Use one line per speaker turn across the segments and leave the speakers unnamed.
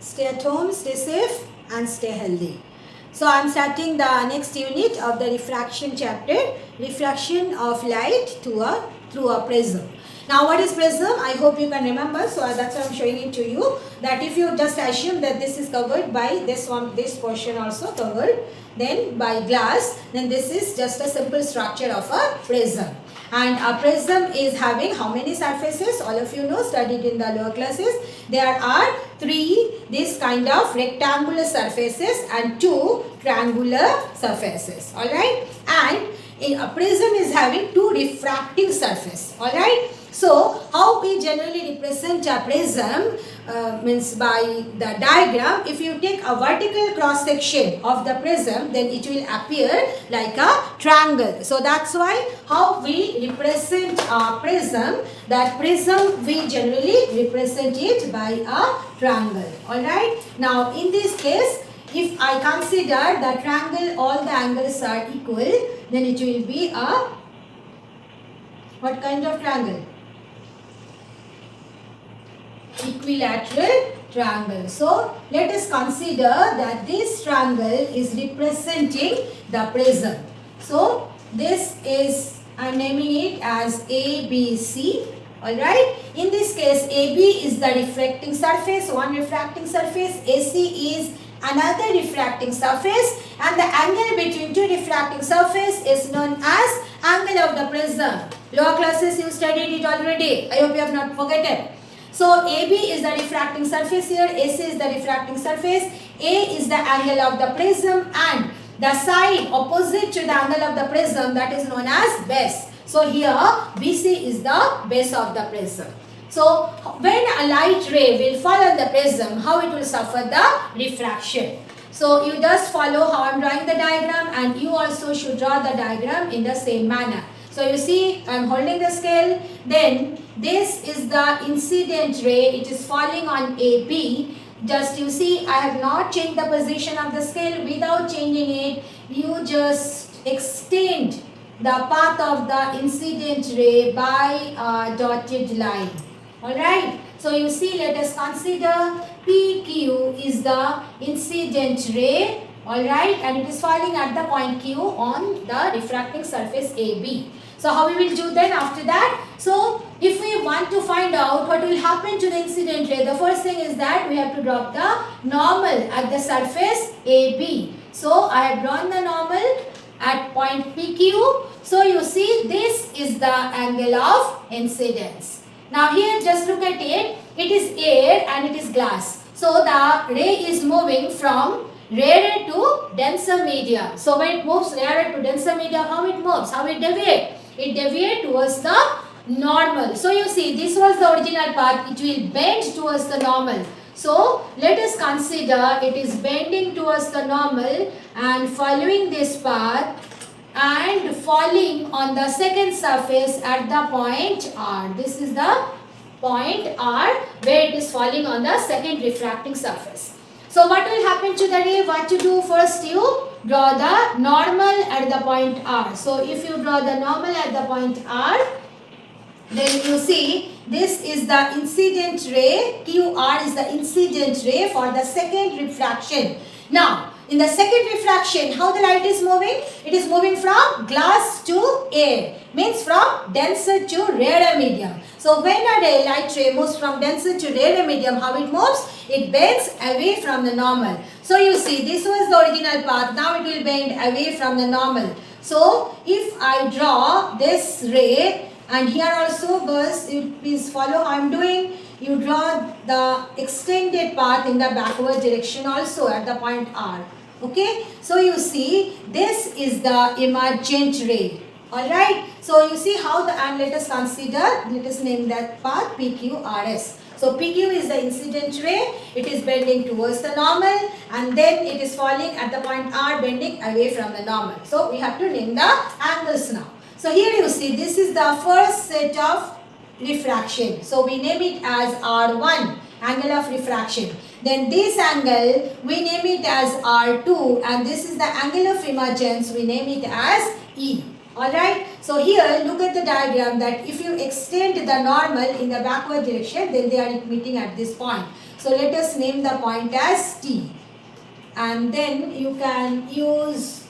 Stay at home, stay safe and stay healthy. So I am starting the next unit of the refraction chapter, refraction of light through a prism. Now what is prism? I hope you can remember. So that's why I am showing it to you, that if you just assume that this is covered by this portion also covered then by glass, then this is just a simple structure of a prism. And a prism is having how many surfaces? All of you know, studied in the lower classes. There are 3 this kind of rectangular surfaces and 2 triangular surfaces. Alright. And a prism is having 2 refracting surface. Alright. So, how we generally represent a prism means by the diagram. If you take a vertical cross section of the prism, then it will appear like a triangle. So, that's why how we represent a prism, that prism we generally represent it by a triangle. Alright. Now, in this case, if I consider the triangle, all the angles are equal, then it will be a, what kind of triangle? Equilateral triangle. So, let us consider that this triangle is representing the prism. So, this is, I am naming it as ABC. Alright. In this case, AB is the refracting surface, one refracting surface. AC is another refracting surface, and the angle between 2 refracting surface is known as angle of the prism. Lower classes you studied it already. I hope you have not forgotten. So, AB is the refracting surface here, AC is the refracting surface, A is the angle of the prism, and the side opposite to the angle of the prism, that is known as base. So, here BC is the base of the prism. So, when a light ray will fall on the prism, how it will suffer the refraction. So, you just follow how I am drawing the diagram, and you also should draw the diagram in the same manner. So, you see I am holding the scale, then this is the incident ray, it is falling on AB. Just you see, I have not changed the position of the scale. Without changing it, you just extend the path of the incident ray by a dotted line. Alright. So, you see, let us consider PQ is the incident ray. Alright. And it is falling at the point Q on the refracting surface AB. So, how we will do then after that? So, if we want to find out what will happen to the incident ray, the first thing is that we have to draw the normal at the surface AB. So, I have drawn the normal at point PQ. So, you see this is the angle of incidence. Now, here just look at it. It is air and it is glass. So, the ray is moving from rarer to denser medium. So, when it moves rarer to denser medium, how it moves? How it deviates? It deviates towards the normal. So, you see this was the original path. It will bend towards the normal. So, let us consider it is bending towards the normal and following this path and falling on the second surface at the point R. This is the point R where it is falling on the second refracting surface. So, what will happen to the ray? What to do? First, you draw the normal at the point R. So, if you draw the normal at the point R, then you see this is the incident ray. QR is the incident ray for the second refraction. Now, in the second refraction, how the light is moving? It is moving from glass to air. Means from denser to rarer medium. So, when a light ray moves from denser to rarer medium, how it moves? It bends away from the normal. So, you see this was the original path. Now, it will bend away from the normal. So, if I draw this ray, and here also girls, you please follow how I am doing. You draw the extended path in the backward direction also at the point R. Okay. So, you see this is the emergent ray. Alright. So, you see how and let us consider, let us name that path PQRS. So, PQ is the incident ray. It is bending towards the normal and then it is falling at the point R, bending away from the normal. So, we have to name the angles now. So, here you see this is the first set of refraction. So, we name it as R1, angle of refraction. Then this angle we name it as R2 and this is the angle of emergence, we name it as E. Alright. So here look at the diagram that if you extend the normal in the backward direction, then they are meeting at this point. So let us name the point as T. And then you can use,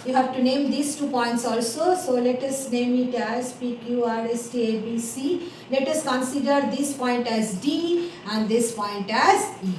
you have to name these 2 points also. So let us name it as P, Q, R, S, T, A, B, C. Let us consider this point as D and this point as E.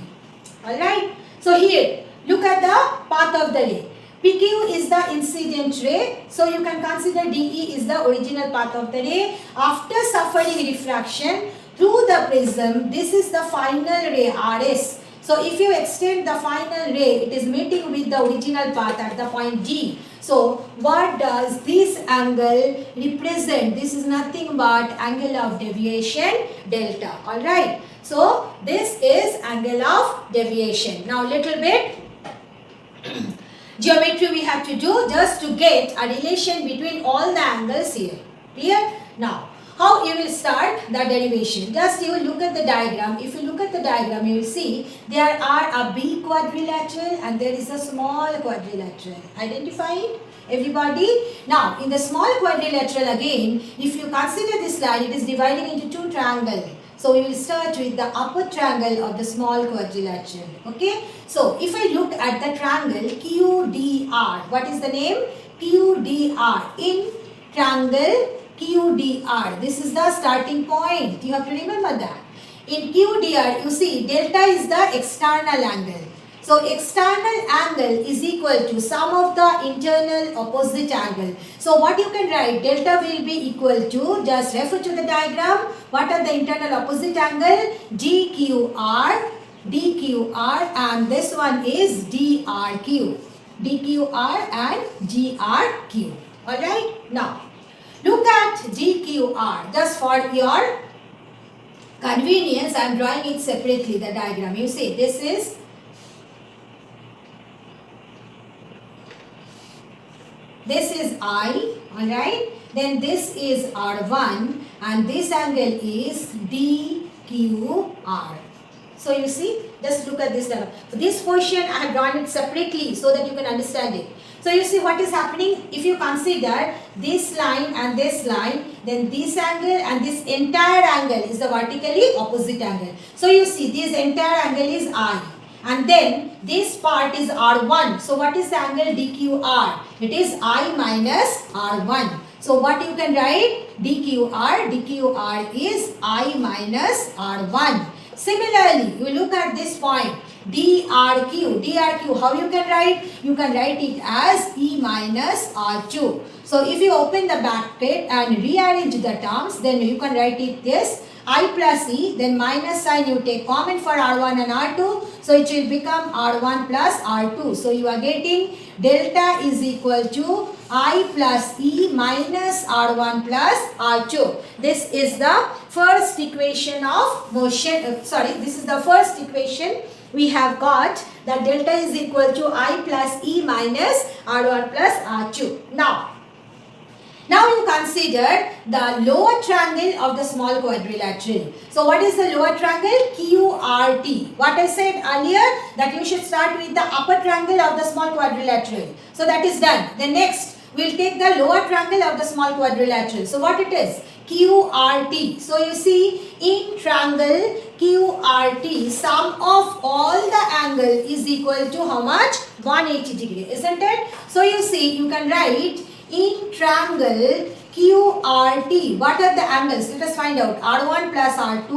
Alright. So here, look at the path of the ray. PQ is the incident ray. So you can consider DE is the original path of the ray. After suffering refraction through the prism, this is the final ray RS. So if you extend the final ray, it is meeting with the original path at the point D. So what does this angle represent? This is nothing but angle of deviation delta. Alright. So this is angle of deviation. Now little bit geometry we have to do just to get a relation between all the angles here. Clear? Now how you will start the derivation? Just you look at the diagram. If you look at the diagram, you will see there are a big quadrilateral and there is a small quadrilateral. Identify it, everybody? Now, in the small quadrilateral again, if you consider this line, it is dividing into 2 triangles. So, we will start with the upper triangle of the small quadrilateral. Okay? So, if I look at the triangle QDR, what is the name? QDR. In triangle QDR. This is the starting point. You have to remember that. In QDR, you see delta is the external angle. So external angle is equal to sum of the internal opposite angle. So what you can write, delta will be equal to, just refer to the diagram. What are the internal opposite angle? DQR, DQR, and this one is DRQ. DQR and GRQ. Alright? Now, look at GQR. Just for your convenience, I am drawing it separately, the diagram. You see, this is I, alright. Then this is R1 and this angle is DQR. So you see, just look at this diagram. For this portion, I have drawn it separately so that you can understand it. So you see what is happening. If you consider this line and this line, then this angle and this entire angle is the vertically opposite angle. So you see this entire angle is I. And then this part is R1. So what is the angle DQR? It is I minus R1. So what you can write? DQR. DQR is I minus R1. Similarly, you look at this point. DRQ. DRQ, how you can write? You can write it as E minus R2. So if you open the bracket and rearrange the terms, then you can write it this. I plus E, then minus sign you take common for R1 and R2. So it will become R1 plus R2. So you are getting delta is equal to I plus E minus R1 plus R2. This is the first equation of motion. This is the first equation. We have got that delta is equal to I plus E minus R1 plus R2. Now you consider the lower triangle of the small quadrilateral. So what is the lower triangle? QRT. What I said earlier, that you should start with the upper triangle of the small quadrilateral. So that is done. Then next, we will take the lower triangle of the small quadrilateral. So what it is? QRT. So you see, in triangle QRT, sum of all the angle is equal to how much? 180 degree, isn't it? So you see, you can write in triangle QRT, what are the angles? Let us find out. R1 plus R2.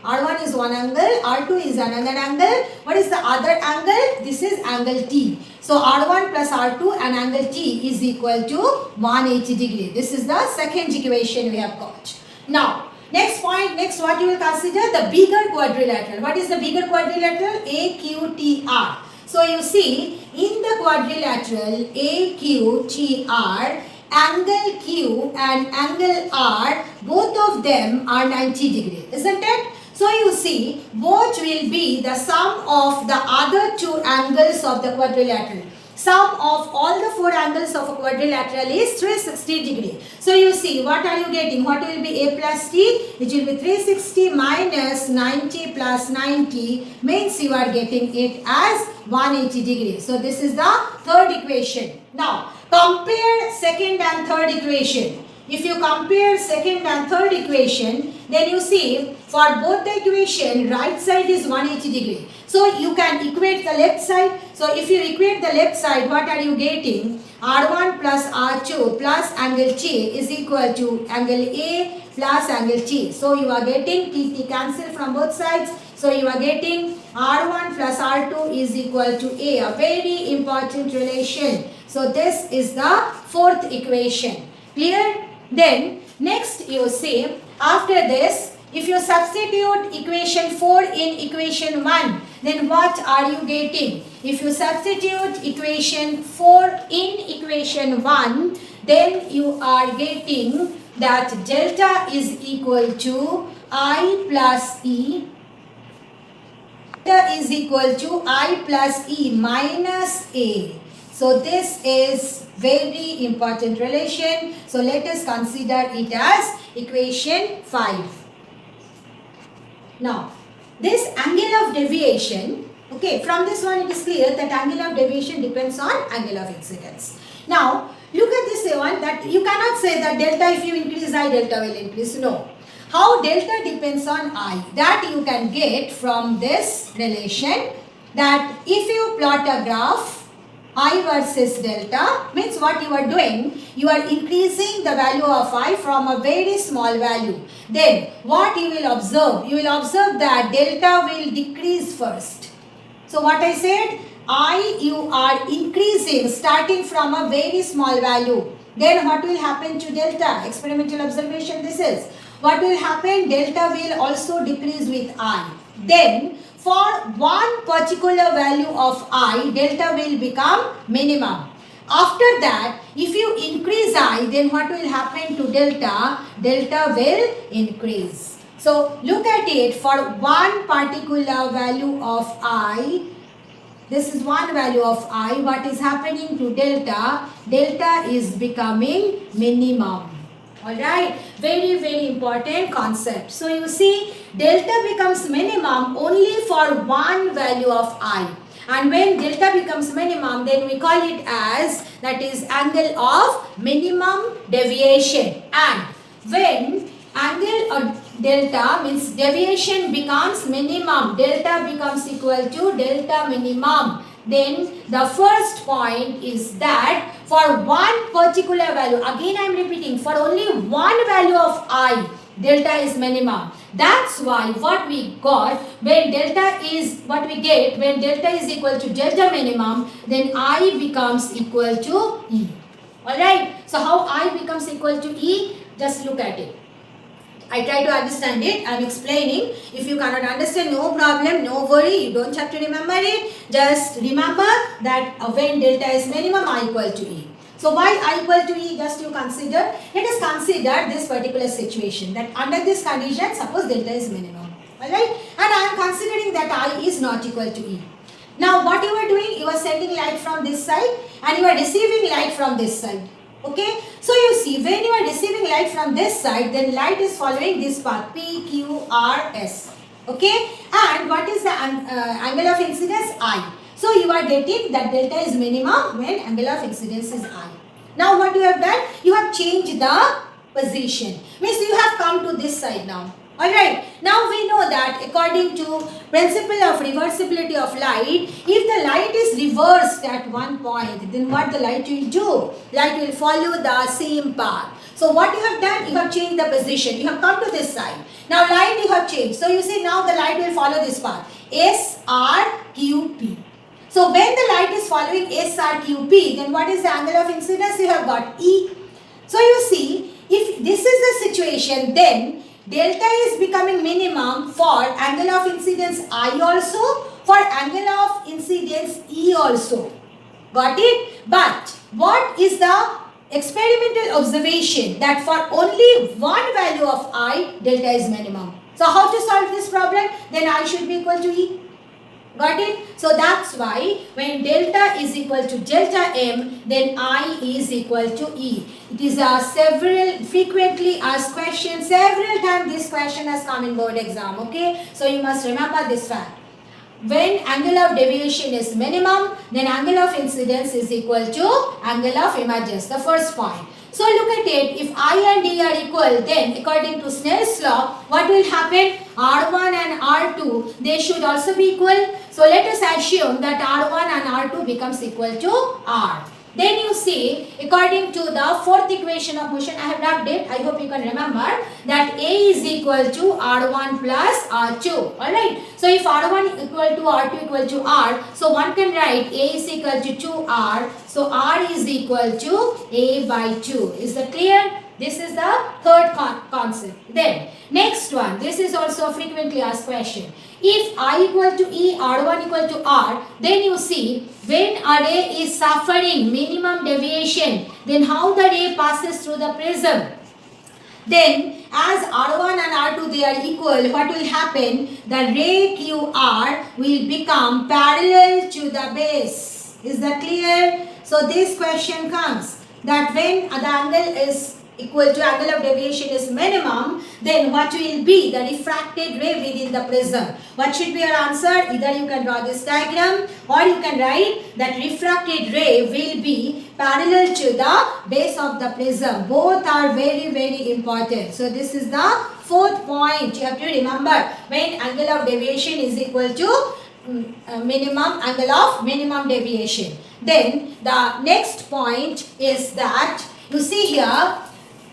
R1 is one angle, R2 is another angle. What is the other angle? This is angle T. So R1 plus R2 and angle T is equal to 180 degree. This is the second equation we have got. Now, next point, next what you will consider? The bigger quadrilateral. What is the bigger quadrilateral? AQTR. So you see, in the quadrilateral AQTR, angle Q and angle R, both of them are 90 degree, isn't it? So you see, both will be the sum of the other two angles of the quadrilateral. Sum of all the four angles of a quadrilateral is 360 degree. So you see, what are you getting? What will be A plus T? Which will be 360 minus 90 plus 90 means you are getting it as 180 degree. So this is the third equation. Now compare second and third equation. if you compare second and third equation, then you see for both the equation, right side is 180 degree. So you can equate the left side. So if you equate the left side, what are you getting? R1 plus R2 plus angle T is equal to angle A plus angle T. So you are getting T cancel from both sides. So you are getting R1 plus R2 is equal to A very important relation. So this is the fourth equation. Clear? Then next you see after this, if you substitute equation 4 in equation 1, then what are you getting? If you substitute equation 4 in equation 1, then you are getting that delta is equal to I plus E. Delta is equal to I plus E minus A. So this is very important relation. So let us consider it as equation 5. Now, this angle of deviation, okay, from this one it is clear that angle of deviation depends on angle of incidence. Now, look at this one that you cannot say that delta if you increase I, delta will increase. No. How delta depends on I, that you can get from this relation, that if you plot a graph I versus delta, means what you are doing, you are increasing the value of I from a very small value. Then what you will observe? You will observe that delta will decrease first. So what I said, you are increasing starting from a very small value. Then what will happen to delta? Experimental observation this is. What will happen? Delta will also decrease with I. Then for one particular value of I, delta will become minimum. After that, if you increase I, then what will happen to delta? Delta will increase. So look at it, for one particular value of I, this is one value of I, what is happening to delta? Delta is becoming minimum. Alright, very very important concept. So you see, delta becomes minimum only for one value of I. And when delta becomes minimum, then we call it as, that is angle of minimum deviation. And when angle of delta means deviation becomes minimum, delta becomes equal to delta minimum, then the first point is that for one particular value, again I am repeating, for only one value of I, delta is minimum. That's why what we got, when delta is, what we get, when delta is equal to delta minimum, then I becomes equal to E. Alright, so how I becomes equal to E? Just look at it. I try to understand it, I am explaining. If you cannot understand, no problem, no worry, you don't have to remember it. Just remember that when delta is minimum, I equal to E. So why I equal to E? Just you consider, let us consider this particular situation, that under this condition, suppose delta is minimum. Alright, and I am considering that I is not equal to E. Now what you are doing, you are sending light from this side and you are receiving light from this side. Okay, so you see, when you are receiving light from this side, then light is following this path, P, Q, R, S. Okay, and what is the angle of incidence? I. So you are getting that delta is minimum when angle of incidence is I. Now what you have done? You have changed the position. Means you have come to this side now. Alright, now we know that according to principle of reversibility of light, if the light is reversed at one point, then what the light will do? Light will follow the same path. So what you have done? You have changed the position. You have come to this side. Now light you have changed. So you see now the light will follow this path. S, R, Q, P. So when the light is following S, R, Q, P, then what is the angle of incidence? You have got E. So you see, if this is the situation, then delta is becoming minimum for angle of incidence I also, for angle of incidence E also. Got it? But what is the experimental observation? That for only one value of I, delta is minimum. So how to solve this problem? Then I should be equal to E. Got it? So that's why when delta is equal to delta M, then I is equal to E. It is a frequently asked question. Several times this question has come in board exam. Okay? So you must remember this fact. When angle of deviation is minimum, then angle of incidence is equal to angle of emergence. The first point. So look at it, if I and D are equal, then according to Snell's law, what will happen? R1 and R2, they should also be equal. So let us assume that R1 and R2 becomes equal to R. Then you see, according to the fourth equation of motion, I have rubbed it, I hope you can remember, that A is equal to R1 plus R2, alright. So if R1 equal to R2 equal to R, so one can write A is equal to 2R, so R is equal to A by 2. Is that clear? This is the third concept. Then, next one, this is also a frequently asked question. If I equal to E, R1 equal to R, then you see, when a ray is suffering minimum deviation, then how the ray passes through the prism? Then, as R1 and R2 they are equal, what will happen? The ray QR will become parallel to the base. Is that clear? So, this question comes that when the angle is equal to angle of deviation is minimum, then what will be the refracted ray within the prism? What should be your answer? Either you can draw this diagram or you can write that refracted ray will be parallel to the base of the prism. Both are very, very important. So this is the fourth point you have to remember when angle of deviation is equal to minimum angle of minimum deviation. Then the next point is that you see here,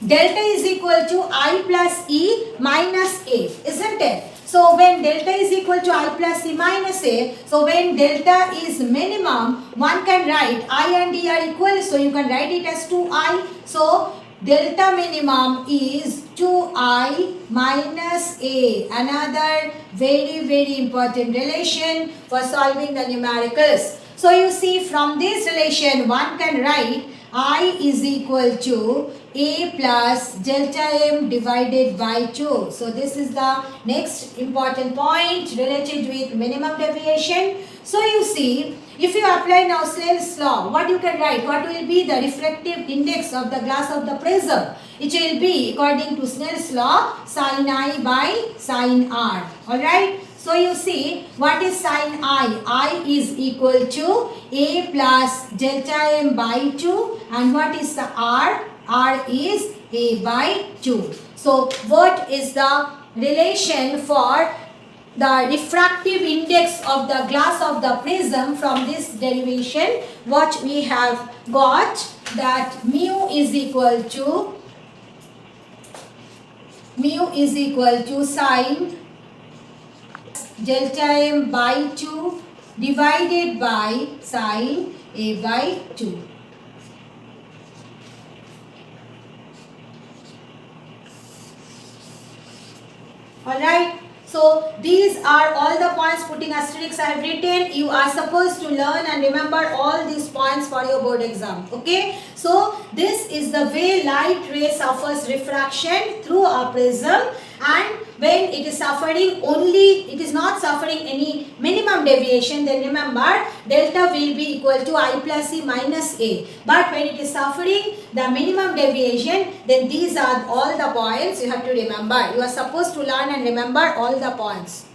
delta is equal to I plus E minus A, isn't it? So when delta is equal to I plus E minus A, so when delta is minimum, one can write I and E are equal, so you can write it as 2I. So delta minimum is 2I minus A. Another very, very important relation for solving the numericals. So you see, from this relation one can write I is equal to A plus delta M divided by 2. So this is the next important point related with minimum deviation. So you see, if you apply now Snell's law, what you can write? What will be the refractive index of the glass of the prism? It will be, according to Snell's law, sin I by sin R. Alright? So you see, what is sin I? I is equal to A plus delta M by 2. And what is the R? R is A by 2. So what is the relation for the refractive index of the glass of the prism from this derivation? What we have got, that mu is equal to sin delta M by 2 divided by sin A by 2. Alright. So these are all the points, putting asterisks I have written. You are supposed to learn and remember all these points for your board exam. Okay. So this is the way light ray suffers refraction through a prism, and when it is suffering only, it is not suffering any minimum deviation, then remember delta will be equal to I plus E minus A. But when it is suffering the minimum deviation, then these are all the points you have to remember. You are supposed to learn and remember all the points.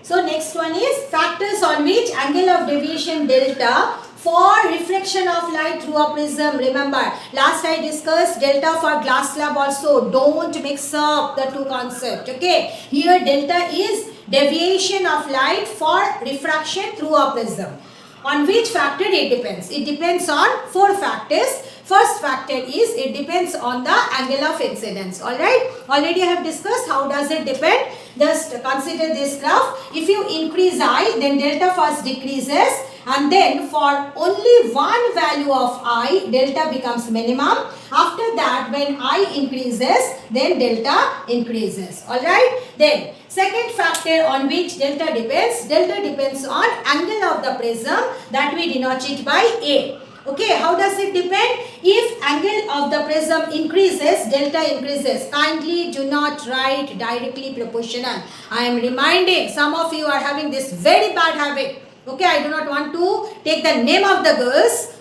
So next one is factors on which angle of deviation delta for reflection of light through a prism. Remember, last I discussed delta for glass slab also. Don't mix up the two concepts. Okay. Here delta is deviation of light for refraction through a prism. On which factor it depends? It depends on 4 factors. First factor is it depends on the angle of incidence. Alright. Already I have discussed how does it depend. Just consider this graph. If you increase I, then delta first decreases, and then for only one value of I, delta becomes minimum. After that, when I increases, then delta increases. Alright. Then second factor on which delta depends on angle of the prism, that we denote it by A. Okay, how does it depend? If angle of the prism increases, delta increases. Kindly do not write directly proportional. I am reminding, some of you are having this very bad habit. Okay, I do not want to take the name of the girls,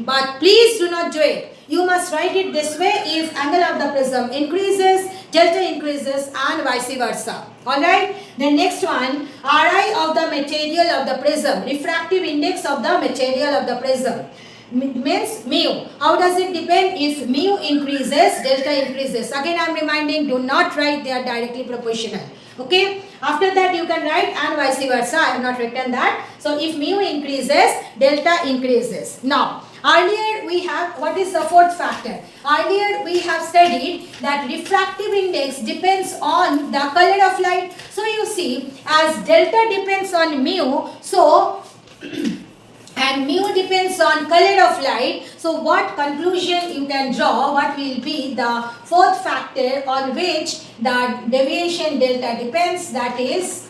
but please do not do it. you must write it this way: if angle of the prism increases, delta increases, and vice versa. Alright. The next one, Ri of the material of the prism, refractive index of the material of the prism. Means mu. How does it depend? If mu increases, delta increases. Again I am reminding, do not write they are directly proportional. Okay. After that you can write and vice versa. I have not written that. So if mu increases, delta increases. Now earlier we have, what is the fourth factor? Earlier we have studied that refractive index depends on the color of light. So you see, as delta depends on mu, so and mu depends on color of light. So what conclusion you can draw? What will be the fourth factor on which the deviation delta depends? That is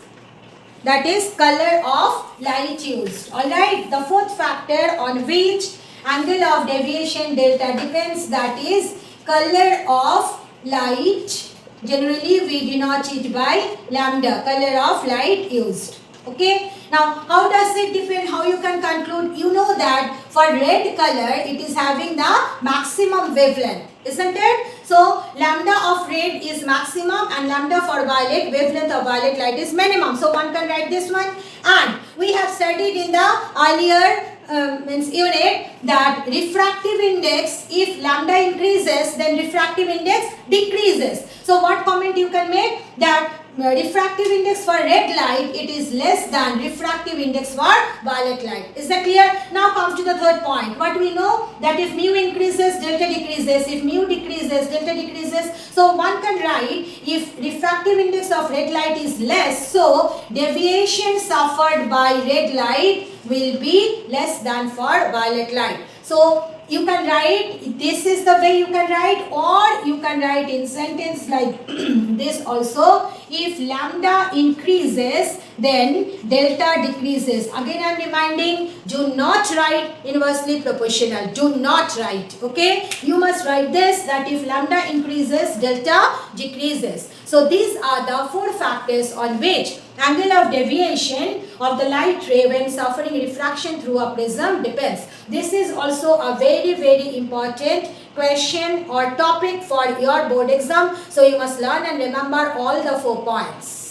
color of light used. Alright, the fourth factor on which angle of deviation delta depends, that is color of light. Generally we denote it by lambda, color of light used. Okay. Now how does it depend? How you can conclude? You know that for red color it is having the maximum wavelength, isn't it? So lambda of red is maximum and lambda for violet, wavelength of violet light, is minimum. So one can write this one. And we have studied in the earlier unit that refractive index, if lambda increases then refractive index decreases. So what comment you can make? That refractive index for red light, it is less than refractive index for violet light. Is that clear? Now come to the third point. What we know? That if mu increases, delta decreases. If mu decreases, delta decreases. So one can write, if refractive index of red light is less, so deviation suffered by red light will be less than for violet light. So you can write, this is the way you can write, or you can write in sentence like this also: if lambda increases then delta decreases. Again I am reminding, do not write inversely proportional, do not write. Okay, you must write this, that if lambda increases, delta decreases. So these are the four factors on which angle of deviation of the light ray when suffering refraction through a prism depends. This is also a very important question or topic for your board exam. So you must learn and remember all the 4 points.